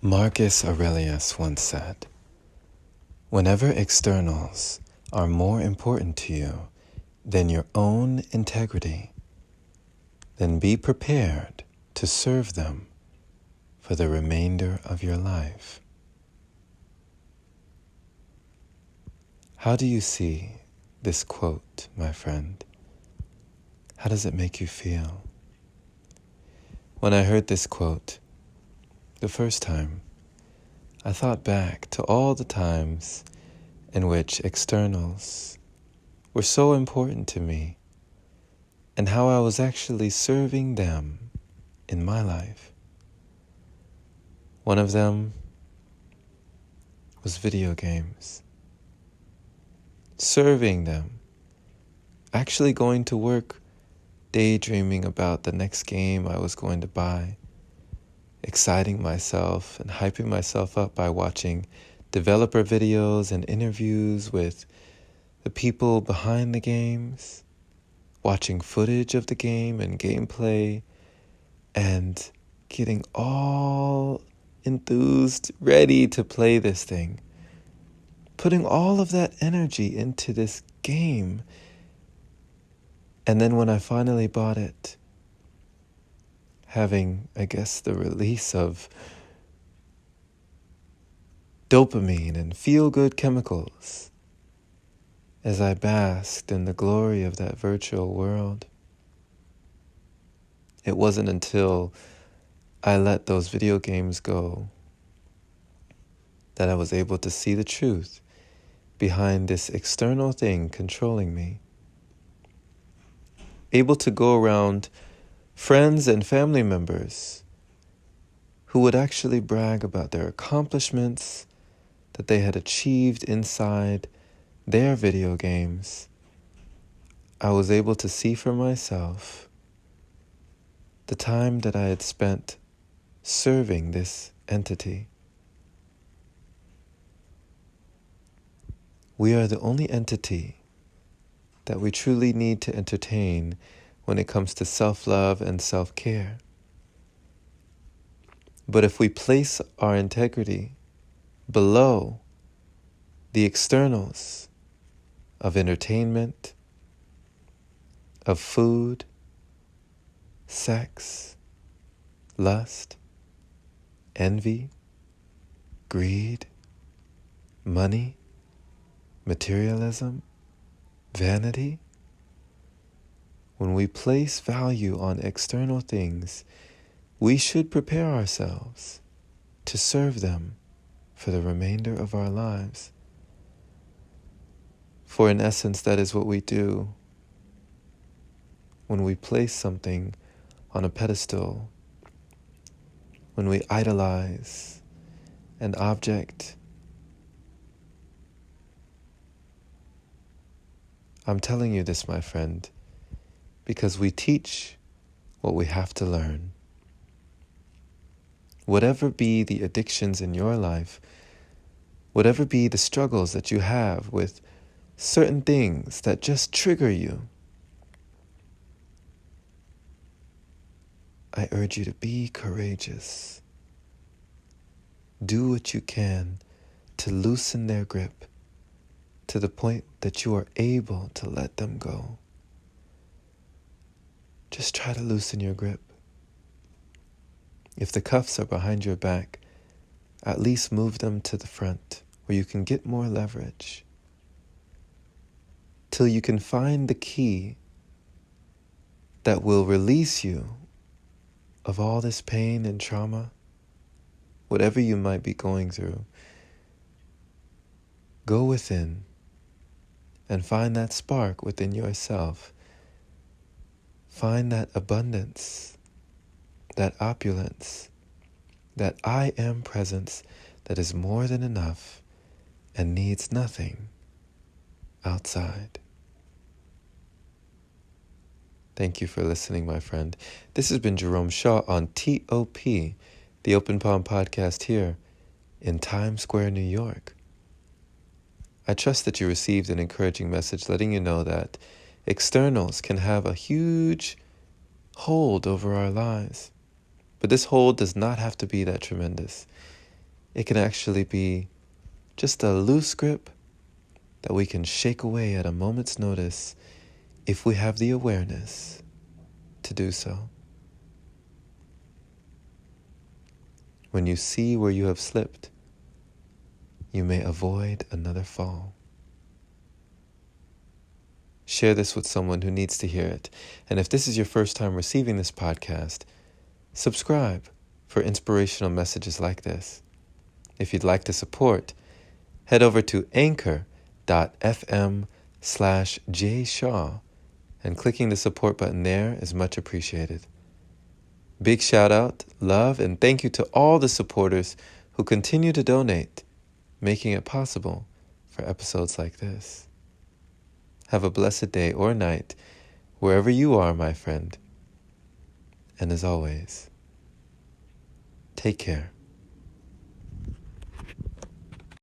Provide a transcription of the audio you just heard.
Marcus Aurelius once said, "Whenever externals are more important to you than your own integrity, then be prepared to serve them for the remainder of your life." How do you see this quote, my friend? How does it make you feel? When I heard this quote the first time, I thought back to all the times in which externals were so important to me and how I was actually serving them in my life. One of them was video games. Serving them, actually going to work, daydreaming about the next game I was going to buy, exciting myself and hyping myself up by watching developer videos and interviews with the people behind the games, watching footage of the game and gameplay, and getting all enthused, ready to play this thing. Putting all of that energy into this game. And then when I finally bought it, having, I guess, the release of dopamine and feel-good chemicals as I basked in the glory of that virtual world. It wasn't until I let those video games go that I was able to see the truth behind this external thing controlling me. Able to go around friends and family members who would actually brag about their accomplishments that they had achieved inside their video games. I was able to see for myself the time that I had spent serving this entity. We are the only entity that we truly need to entertain when it comes to self-love and self-care. But if we place our integrity below the externals of entertainment, of food, sex, lust, envy, greed, money, materialism, vanity, when we place value on external things, we should prepare ourselves to serve them for the remainder of our lives. For in essence, that is what we do when we place something on a pedestal, when we idolize an object. I'm telling you this, my friend, because we teach what we have to learn. Whatever be the addictions in your life, whatever be the struggles that you have with certain things that just trigger you, I urge you to be courageous. Do what you can to loosen their grip to the point that you are able to let them go. Just try to loosen your grip. If the cuffs are behind your back, at least move them to the front where you can get more leverage till you can find the key that will release you of all this pain and trauma, whatever you might be going through. Go within and find that spark within yourself. Find that abundance, that opulence, that I am presence that is more than enough and needs nothing outside. Thank you for listening, my friend. This has been Jerome Shaw on TOP, the Open Palm Podcast here in Times Square, New York. I trust that you received an encouraging message letting you know that externals can have a huge hold over our lives. But this hold does not have to be that tremendous. It can actually be just a loose grip that we can shake away at a moment's notice if we have the awareness to do so. When you see where you have slipped, you may avoid another fall. Share this with someone who needs to hear it. And if this is your first time receiving this podcast, subscribe for inspirational messages like this. If you'd like to support, head over to anchor.fm/jshaw, and clicking the support button there is much appreciated. Big shout out, love, and thank you to all the supporters who continue to donate, making it possible for episodes like this. Have a blessed day or night, wherever you are, my friend. And as always, take care.